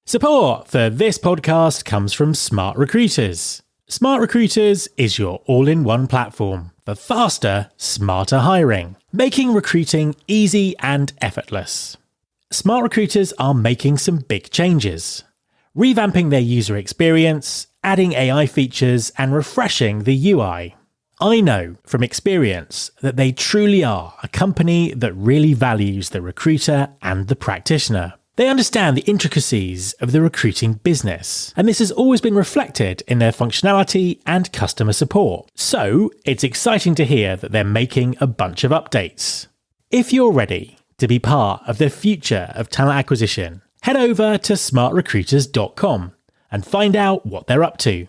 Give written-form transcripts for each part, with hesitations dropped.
Support for this podcast comes from Smart Recruiters. Smart Recruiters is your all-in-one platform for faster, smarter hiring, making recruiting easy and effortless. Smart Recruiters are making some big changes, revamping their user experience, adding AI features, and refreshing the UI. I know from experience that they truly are a company that really values the recruiter and the practitioner. They understand the intricacies of the recruiting business, and this has always been reflected in their functionality and customer support. So it's exciting to hear that they're making a bunch of updates. If you're ready to be part of the future of talent acquisition, head over to smartrecruiters.com and find out what they're up to.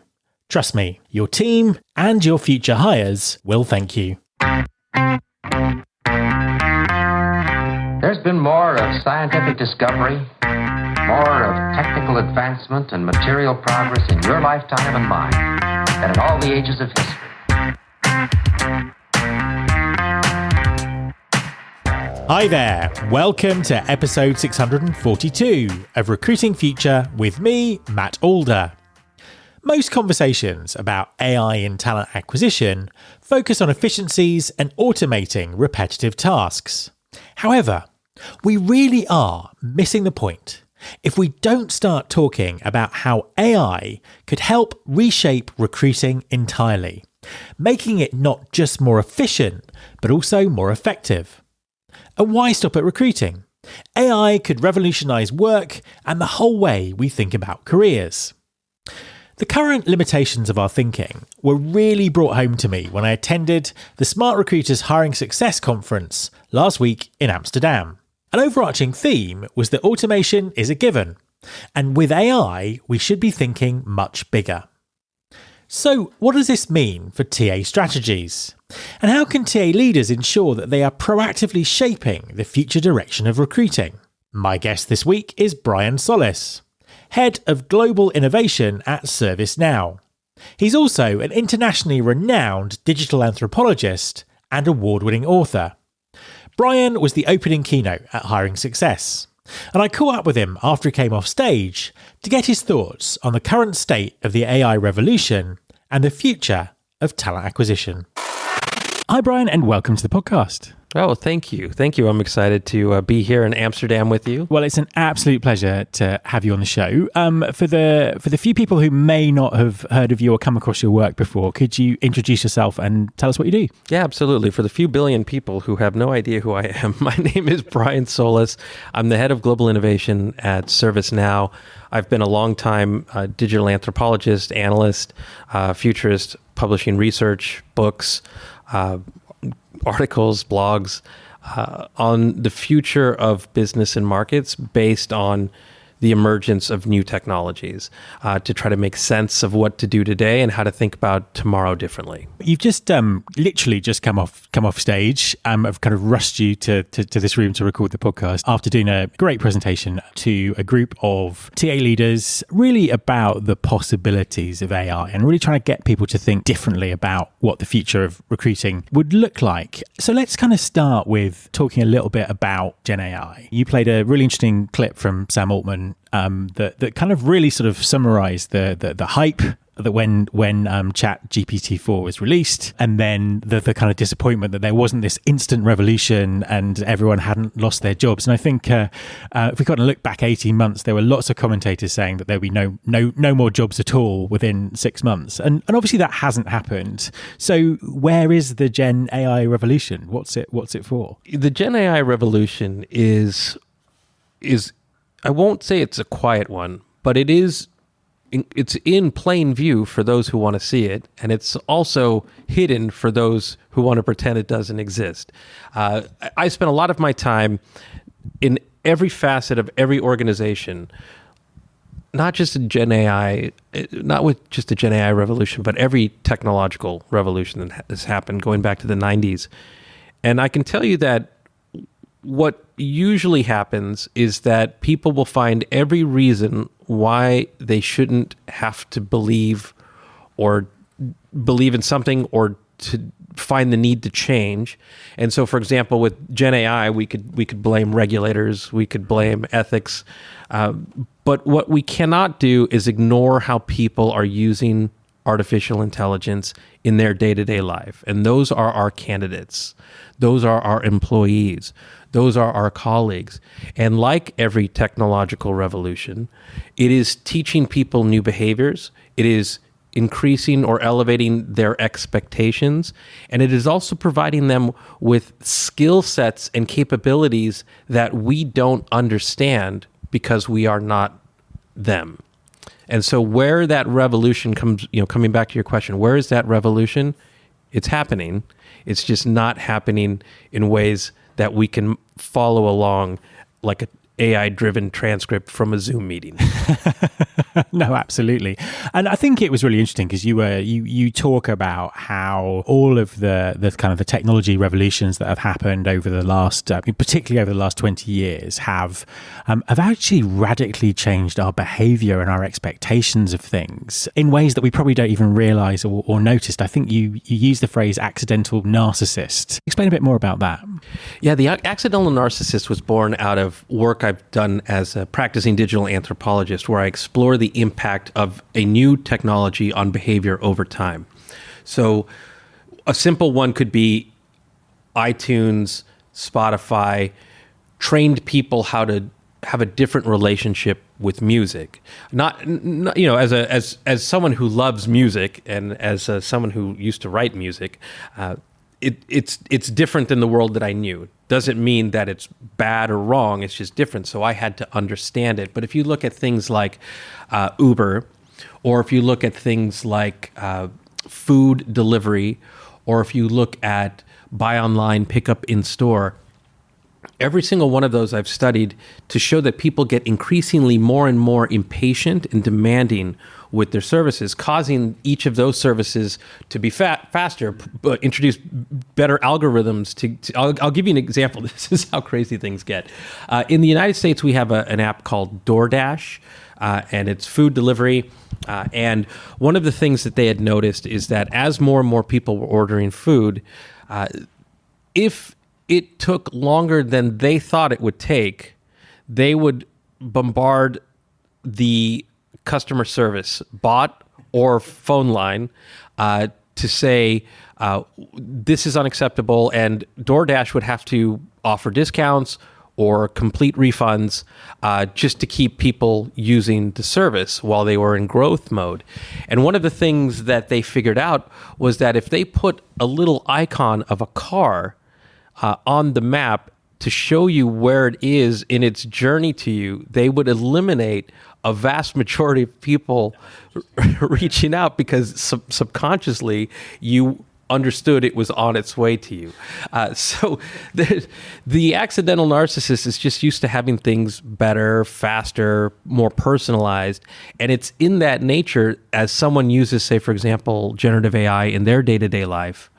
Trust me, your team and your future hires will thank you. There's been more of scientific discovery, more of technical advancement and material progress in your lifetime and mine than in all the ages of history. Hi there, welcome to episode 642 of Recruiting Future with me, Matt Alder. Most conversations about AI in talent acquisition focus on efficiencies and automating repetitive tasks. However, we really are missing the point if we don't start talking about how AI could help reshape recruiting entirely, making it not just more efficient, but also more effective. And why stop at recruiting? AI could revolutionize work and the whole way we think about careers. The current limitations of our thinking were really brought home to me when I attended the Smart Recruiters Hiring Success Conference last week in Amsterdam. An overarching theme was that automation is a given, and with AI, we should be thinking much bigger. So, what does this mean for TA strategies? And how can TA leaders ensure that they are proactively shaping the future direction of recruiting? My guest this week is Brian Solis, Head of Global Innovation at ServiceNow. He's also an internationally renowned digital anthropologist and award-winning author. Brian was the opening keynote at Hiring Success, and I caught up with him after he came off stage to get his thoughts on the current state of the AI revolution and the future of talent acquisition. Hi, Brian, and welcome to the podcast. Oh, thank you. Thank you. I'm excited to be here in Amsterdam with you. Well, it's an absolute pleasure to have you on the show. For the few people who may not have heard of you or come across your work before, could you introduce yourself and tell us what you do? Yeah, absolutely. For the few billion people who have no idea who I am, my name is Brian Solis. I'm the head of global innovation at ServiceNow. I've been a long-time digital anthropologist, analyst, futurist, publishing research, books, articles, blogs on the future of business and markets based on the emergence of new technologies to try to make sense of what to do today and how to think about tomorrow differently. You've just literally just come off stage. I've kind of rushed you to this room to record the podcast after doing a great presentation to a group of TA leaders, really about the possibilities of AI and really trying to get people to think differently about what the future of recruiting would look like. So let's kind of start with talking a little bit about Gen AI. You played a really interesting clip from Sam Altman that kind of really sort of summarized the hype that when Chat GPT-4 was released, and then the kind of disappointment that there wasn't this instant revolution and everyone hadn't lost their jobs. And I think if we kind of look back 18 months, there were lots of commentators saying that there would be no more jobs at all within 6 months. And obviously that hasn't happened. So where is the Gen AI revolution? What's it for? The Gen AI revolution is I won't say it's a quiet one, but it's in plain view for those who want to see it, and it's also hidden for those who want to pretend it doesn't exist. I spent a lot of my time in every facet of every organization, not just in Gen AI, not with just the Gen AI revolution, but every technological revolution that has happened going back to the 90s. And I can tell you that what usually happens is that people will find every reason why they shouldn't have to believe in something or find the need to change. And so, for example, with Gen AI, we could blame regulators, we could blame ethics, but what we cannot do is ignore how people are using artificial intelligence in their day-to-day life. And those are our candidates. Those are our employees. Those are our colleagues. And like every technological revolution, it is teaching people new behaviors. It is increasing or elevating their expectations. And it is also providing them with skill sets and capabilities that we don't understand because we are not them. And so where that revolution comes, coming back to your question, where is that revolution? It's happening. It's just not happening in ways that we can follow along like an AI-driven transcript from a Zoom meeting. No, absolutely. And I think it was really interesting because you talk about how all of the kind of the technology revolutions that have happened over the last, particularly over the last 20 years, have actually radically changed our behavior and our expectations of things in ways that we probably don't even realize or noticed. I think you use the phrase accidental narcissist. Explain a bit more about that. Yeah, the accidental narcissist was born out of work I've done as a practicing digital anthropologist, where I explore the impact of a new technology on behavior over time. So a simple one could be iTunes, Spotify, trained people how to have a different relationship with music. Not as someone who loves music and as someone who used to write music, it's different than the world that I knew. Doesn't mean that it's bad or wrong. It's just different. So I had to understand it. But if you look at things like Uber, or if you look at things like food delivery, or if you look at buy online, pick up in store, every single one of those I've studied to show that people get increasingly more and more impatient and demanding with their services, causing each of those services to be faster, introduce better algorithms. I'll give you an example. This is how crazy things get. In the United States, we have an app called DoorDash, and it's food delivery. And one of the things that they had noticed is that as more and more people were ordering food, if it took longer than they thought it would take, they would bombard the customer service bot or phone line to say, this is unacceptable, and DoorDash would have to offer discounts or complete refunds just to keep people using the service while they were in growth mode. And one of the things that they figured out was that if they put a little icon of a car on the map to show you where it is in its journey to you, they would eliminate a vast majority of people reaching out because subconsciously you understood it was on its way to you. So the accidental narcissist is just used to having things better, faster, more personalized. And it's in that nature, as someone uses, say, for example, generative AI in their day-to-day life,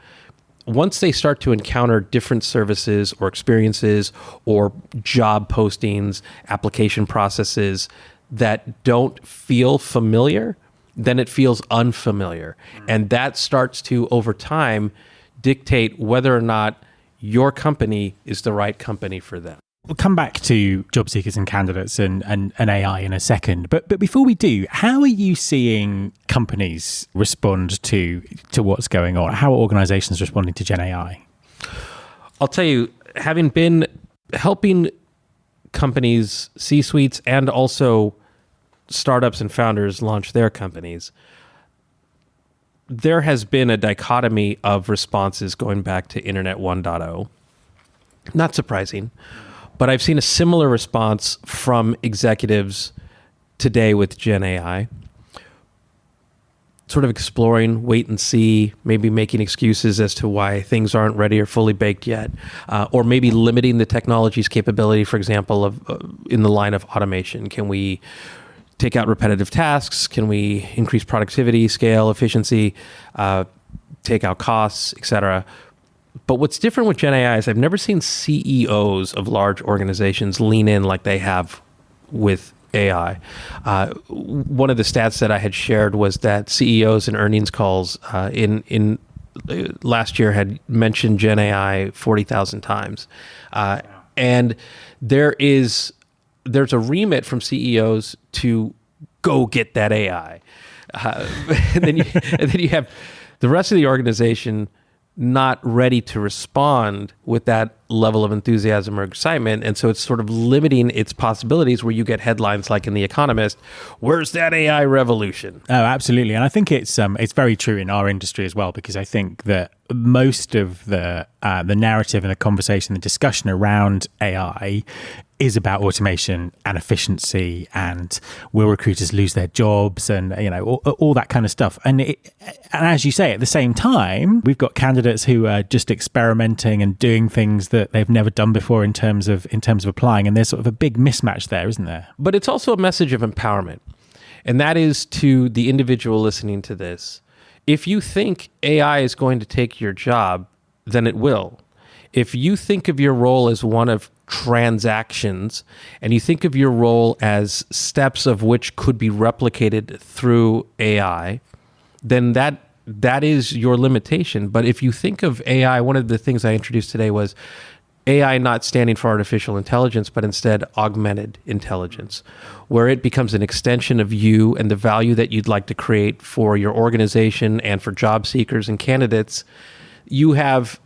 once they start to encounter different services or experiences or job postings, application processes that don't feel familiar, then it feels unfamiliar. And that starts to, over time, dictate whether or not your company is the right company for them. We'll come back to job seekers and candidates and AI in a second. But before we do, how are you seeing companies respond to what's going on? How are organizations responding to Gen AI? I'll tell you, having been helping companies, C-suites, and also startups and founders launch their companies, there has been a dichotomy of responses going back to Internet 1.0. Not surprising. But I've seen a similar response from executives today with Gen AI, sort of exploring, wait and see, maybe making excuses as to why things aren't ready or fully baked yet, or maybe limiting the technology's capability, for example, of in the line of automation. Can we take out repetitive tasks? Can we increase productivity, scale, efficiency, take out costs, et cetera? But what's different with Gen AI is I've never seen CEOs of large organizations lean in like they have with AI. One of the stats that I had shared was that CEOs in earnings calls in last year had mentioned Gen AI 40,000 times. And there's a remit from CEOs to go get that AI. And then you have the rest of the organization not ready to respond with that level of enthusiasm or excitement. And so it's sort of limiting its possibilities, where you get headlines like in The Economist, "Where's that AI revolution?" Oh, absolutely. And I think it's very true in our industry as well, because I think that most of the narrative and the conversation, the discussion around AI is about automation and efficiency, and will recruiters lose their jobs, and all that kind of stuff. And as you say, at the same time, we've got candidates who are just experimenting and doing things that they've never done before in terms of applying. And there's sort of a big mismatch there, isn't there? But it's also a message of empowerment, and that is to the individual listening to this. If you think AI is going to take your job, then it will. If you think of your role as one of transactions, and you think of your role as steps of which could be replicated through AI, then that is your limitation. But if you think of AI, one of the things I introduced today was AI not standing for artificial intelligence, but instead augmented intelligence, where it becomes an extension of you and the value that you'd like to create for your organization and for job seekers and candidates. You have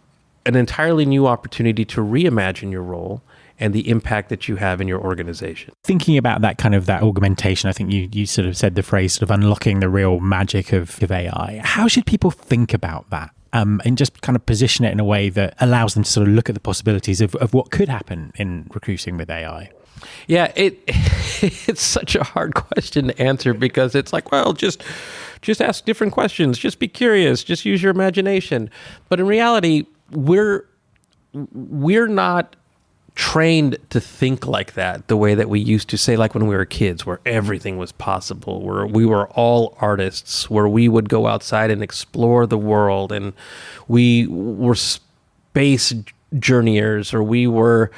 an entirely new opportunity to reimagine your role and the impact that you have in your organization. Thinking about that augmentation, I think you sort of said the phrase sort of unlocking the real magic of AI. How should people think about that? And just kind of position it in a way that allows them to sort of look at the possibilities of what could happen in recruiting with AI. Yeah, it's such a hard question to answer, because it's like, well, just ask different questions, just be curious, just use your imagination. But in reality, we're not trained to think like that the way that we used to, say, like when we were kids, where everything was possible, where we were all artists, where we would go outside and explore the world, and we were space journeyers, or we were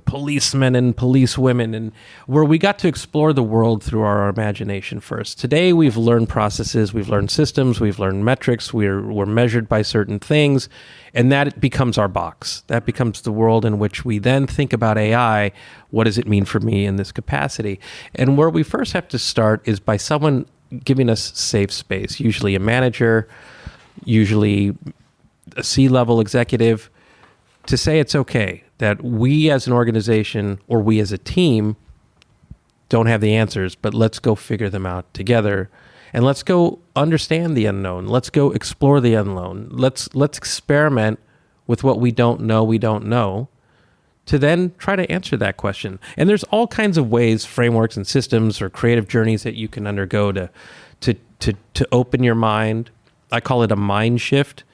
policemen and policewomen, and where we got to explore the world through our imagination first. Today, we've learned processes, we've learned systems, we've learned metrics, we're measured by certain things, and that becomes our box. That becomes the world in which we then think about AI. What does it mean for me in this capacity? And where we first have to start is by someone giving us safe space, usually a manager, usually a C-level executive, to say it's okay that we as an organization or we as a team don't have the answers, but let's go figure them out together, and let's go understand the unknown. Let's go explore the unknown. Let's experiment with what we don't know to then try to answer that question. And there's all kinds of ways, frameworks and systems or creative journeys that you can undergo to open your mind. I call it a mind shift,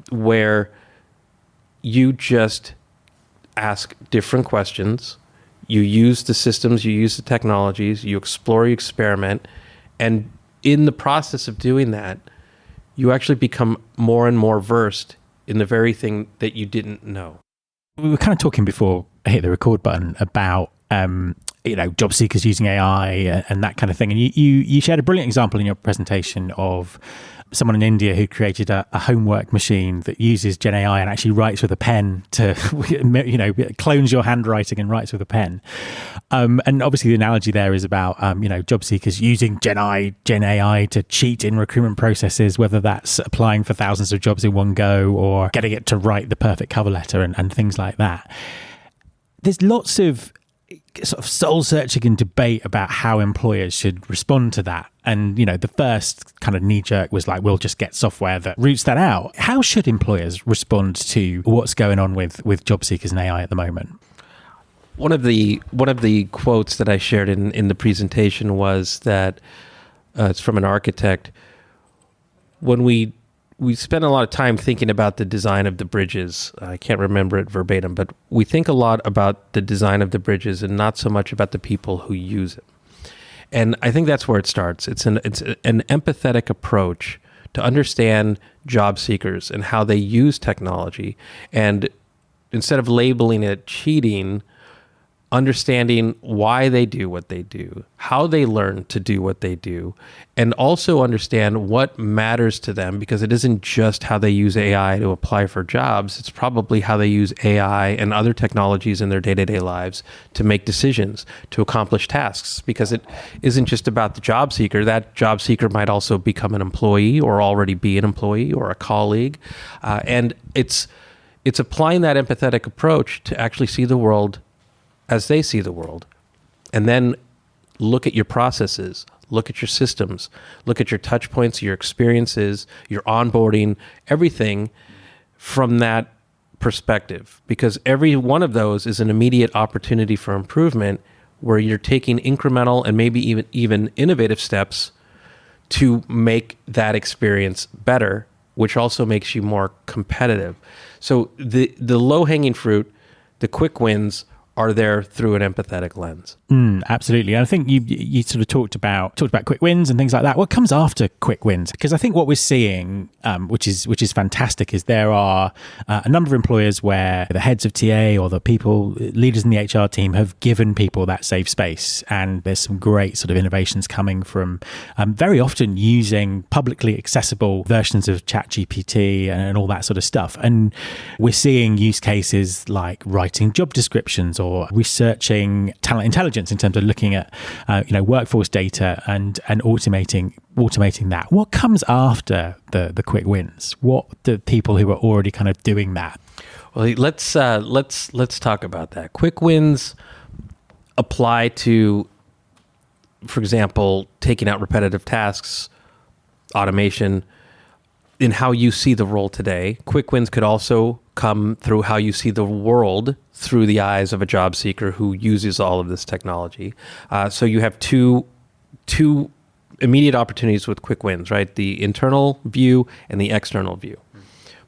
where you just ask different questions, you use the systems, you use the technologies, you explore, you experiment, and in the process of doing that, you actually become more and more versed in the very thing that you didn't know. We were kind of talking before I hit the record button about job seekers using AI and that kind of thing, and you shared a brilliant example in your presentation of someone in India who created a homework machine that uses Gen AI and actually writes with a pen to, clones your handwriting and writes with a pen. And obviously the analogy there is about, job seekers using Gen AI to cheat in recruitment processes, whether that's applying for thousands of jobs in one go or getting it to write the perfect cover letter and things like that. There's lots of sort of soul searching and debate about how employers should respond to that. And, the first kind of knee jerk was like, we'll just get software that roots that out. How should employers respond to what's going on with job seekers and AI at the moment? One of the quotes that I shared in the presentation was that it's from an architect. When we spend a lot of time thinking about the design of the bridges. I can't remember it verbatim, but we think a lot about the design of the bridges and not so much about the people who use it. And I think that's where it starts. It's an empathetic approach to understand job seekers and how they use technology. And instead of labeling it cheating, understanding why they do what they do, how they learn to do what they do, and also understand what matters to them, because it isn't just how they use AI to apply for jobs. It's probably how they use AI and other technologies in their day-to-day lives to make decisions, to accomplish tasks, because it isn't just about the job seeker. That job seeker might also become an employee or already be an employee or a colleague. And it's applying that empathetic approach to actually see the world as they see the world, and then look at your processes, look at your systems, look at your touch points, your experiences, your onboarding, everything from that perspective, because every one of those is an immediate opportunity for improvement, where you're taking incremental and maybe even innovative steps to make that experience better, which also makes you more competitive. So the low-hanging fruit, the quick wins, are there through an empathetic lens. Absolutely. And I think you sort of talked about quick wins and things like that. What comes after quick wins? Because I think what we're seeing, which is fantastic, is there are a number of employers where the heads of TA or the leaders in the HR team have given people that safe space. And there's some great sort of innovations coming from very often using publicly accessible versions of ChatGPT and all that sort of stuff. And we're seeing use cases like writing job descriptions or researching talent intelligence in terms of looking at workforce data and automating that. What comes after the quick wins? What do people who are already kind of doing that? Well, let's talk about that. Quick wins apply to, for example, taking out repetitive tasks, automation, in how you see the role today. Quick wins could also come through how you see the world through the eyes of a job seeker who uses all of this technology. So you have two immediate opportunities with quick wins, right? The internal view and the external view.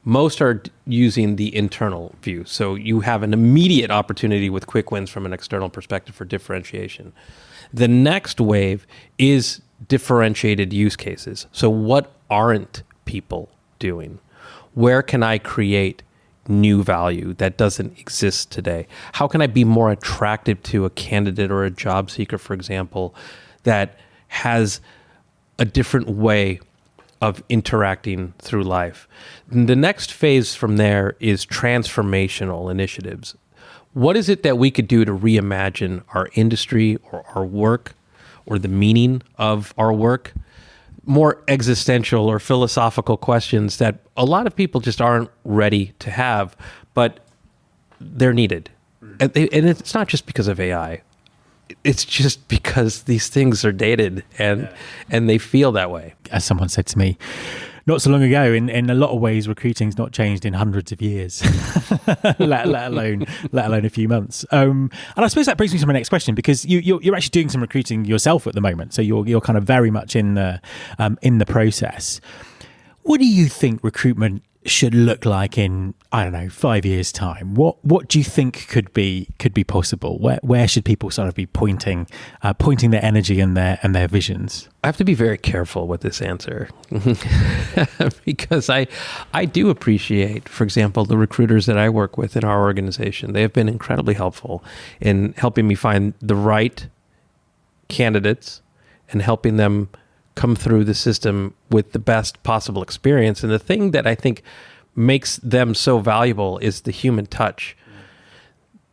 Most are using the internal view. So you have an immediate opportunity with quick wins from an external perspective for differentiation. The next wave is differentiated use cases. So what aren't people doing? Where can I create new value that doesn't exist today? How can I be more attractive to a candidate or a job seeker, for example, that has a different way of interacting through life? The next phase from there is transformational initiatives. What is it that we could do to reimagine our industry or our work or the meaning of our work? More existential or philosophical questions that a lot of people just aren't ready to have, but they're needed. And it's not just because of AI. It's just because these things are dated and they feel that way. As someone said to me not so long ago, in a lot of ways, recruiting's not changed in hundreds of years, let alone a few months. And I suppose that brings me to my next question, because you're actually doing some recruiting yourself at the moment, so you're kind of very much in the process. What do you think recruitment should look like in, I don't know, 5 years' time? What do you think could be possible? Where should people sort of be pointing their energy and their visions? I have to be very careful with this answer because I do appreciate, for example, the recruiters that I work with in our organization. They have been incredibly helpful in helping me find the right candidates and helping them come through the system with the best possible experience. And the thing that I think makes them so valuable is the human touch.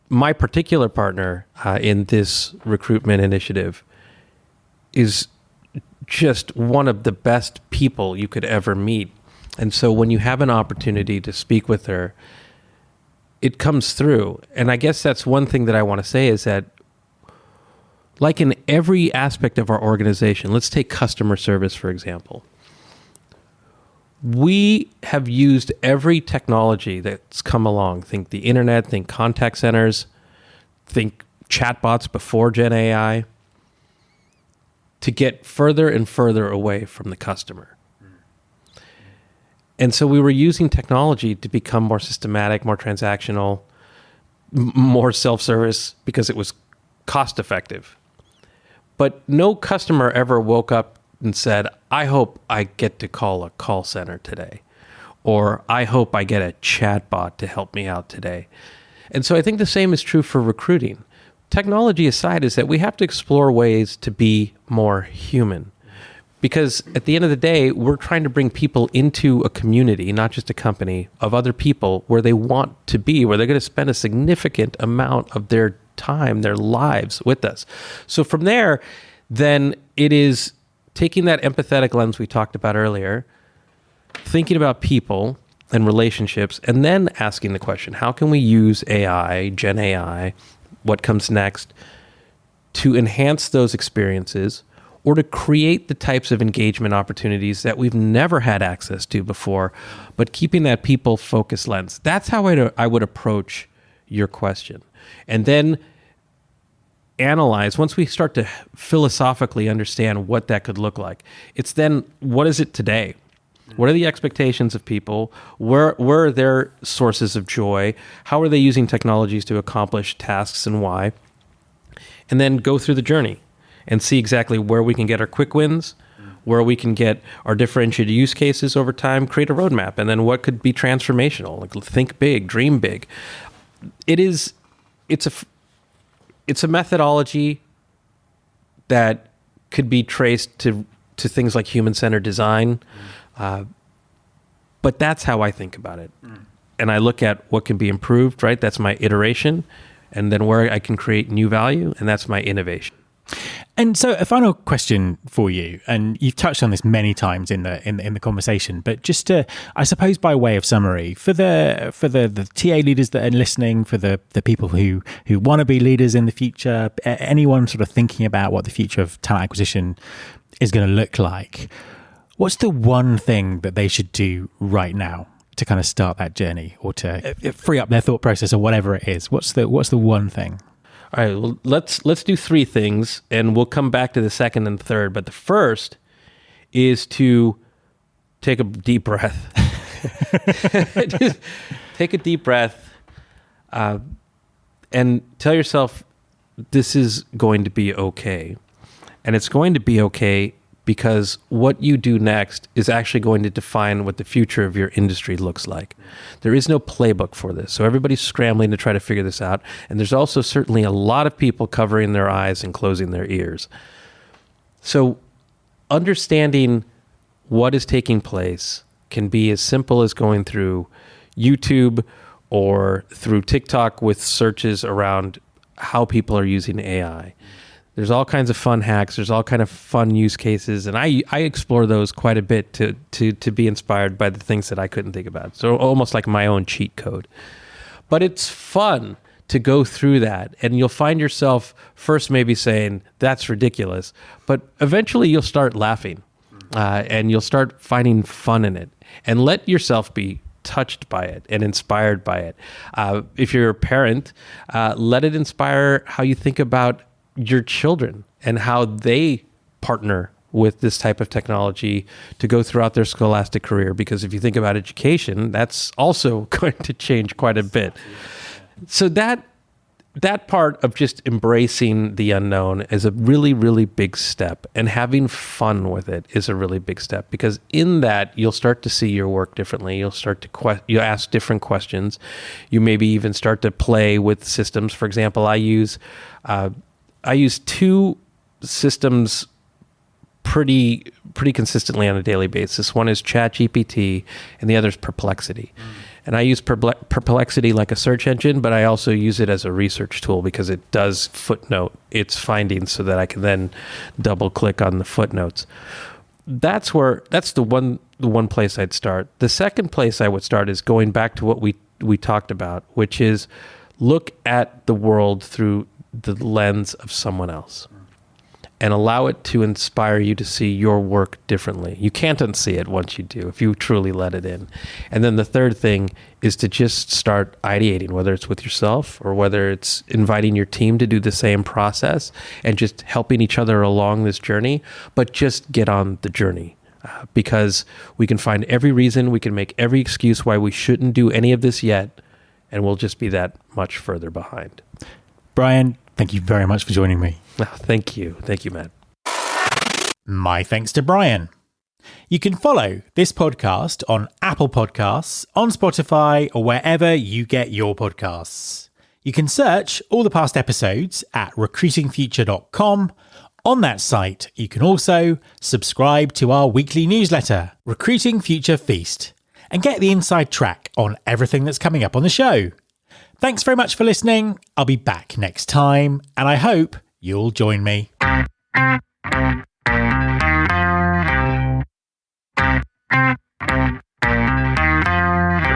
My particular partner in this recruitment initiative is just one of the best people you could ever meet. And so when you have an opportunity to speak with her, it comes through. And I guess that's one thing that I want to say is that, like in every aspect of our organization, let's take customer service, for example. We have used every technology that's come along. Think the internet, think contact centers, think chatbots before Gen AI, to get further and further away from the customer. And so we were using technology to become more systematic, more transactional, more self-service, because it was cost effective. But no customer ever woke up and said, I hope I get to call a call center today, or I hope I get a chatbot to help me out today. And so I think the same is true for recruiting. technology aside, is that we have to explore ways to be more human. Because at the end of the day, we're trying to bring people into a community, not just a company, of other people where they want to be, where they're going to spend a significant amount of their time, their lives with us. So from there, then it is taking that empathetic lens we talked about earlier, thinking about people and relationships, and then asking the question, how can we use AI, Gen AI, what comes next, to enhance those experiences or to create the types of engagement opportunities that we've never had access to before, but keeping that people-focused lens. That's how I would approach your question. And then analyze, once we start to philosophically understand what that could look like, it's then, what is it today? What are the expectations of people? Where are their sources of joy? How are they using technologies to accomplish tasks and why? And then go through the journey and see exactly where we can get our quick wins, where we can get our differentiated use cases over time, create a roadmap, and then what could be transformational. Like, think big, dream big. It's a methodology that could be traced to things like human-centered design, but that's how I think about it. And I look at what can be improved, right? That's my iteration, and then where I can create new value, and that's my innovation. And so a final question for you, and you've touched on this many times in the conversation, but just to, I suppose, by way of summary, for the TA leaders that are listening, for the people who want to be leaders in the future, anyone sort of thinking about what the future of talent acquisition is going to look like, what's the one thing that they should do right now to kind of start that journey, or to free up their thought process, or whatever it is? What's the one thing? All right, well, let's do three things, and we'll come back to the second and third. But the first is to take a deep breath. Just take a deep breath, and tell yourself this is going to be okay. And it's going to be okay because what you do next is actually going to define what the future of your industry looks like. There is no playbook for this, so everybody's scrambling to try to figure this out. And there's also certainly a lot of people covering their eyes and closing their ears. So understanding what is taking place can be as simple as going through YouTube or through TikTok with searches around how people are using AI. There's all kinds of fun hacks. There's all kind of fun use cases. And I explore those quite a bit to be inspired by the things that I couldn't think about. So almost like my own cheat code. But it's fun to go through that. And you'll find yourself first maybe saying, that's ridiculous. But eventually you'll start laughing and you'll start finding fun in it. And let yourself be touched by it and inspired by it. If you're a parent, let it inspire how you think about your children and how they partner with this type of technology to go throughout their scholastic career. Because if you think about education, that's also going to change quite a bit. So that part of just embracing the unknown is a really, really big step, and having fun with it is a really big step, because in that you'll start to see your work differently. You'll start to you ask different questions. You maybe even start to play with systems. For example, I use two systems pretty consistently on a daily basis. One is ChatGPT, and the other is Perplexity. And I use Perplexity like a search engine, but I also use it as a research tool because it does footnote its findings so that I can then double click on the footnotes. That's the one place I'd start. The second place I would start is going back to what we talked about, which is look at the world through the lens of someone else and allow it to inspire you to see your work differently. You can't unsee it once you do, if you truly let it in. And then the third thing is to just start ideating, whether it's with yourself or whether it's inviting your team to do the same process and just helping each other along this journey, but just get on the journey. Because we can find every reason, we can make every excuse why we shouldn't do any of this yet, and we'll just be that much further behind. Brian, thank you very much for joining me. Thank you. Thank you, Matt. My thanks to Brian. You can follow this podcast on Apple Podcasts, on Spotify, or wherever you get your podcasts. You can search all the past episodes at recruitingfuture.com. On that site, you can also subscribe to our weekly newsletter, Recruiting Future Feast, and get the inside track on everything that's coming up on the show. Thanks very much for listening. I'll be back next time, and I hope you'll join me.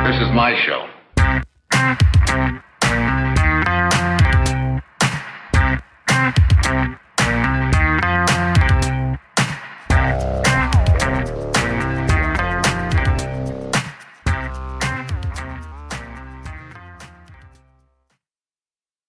This is my show.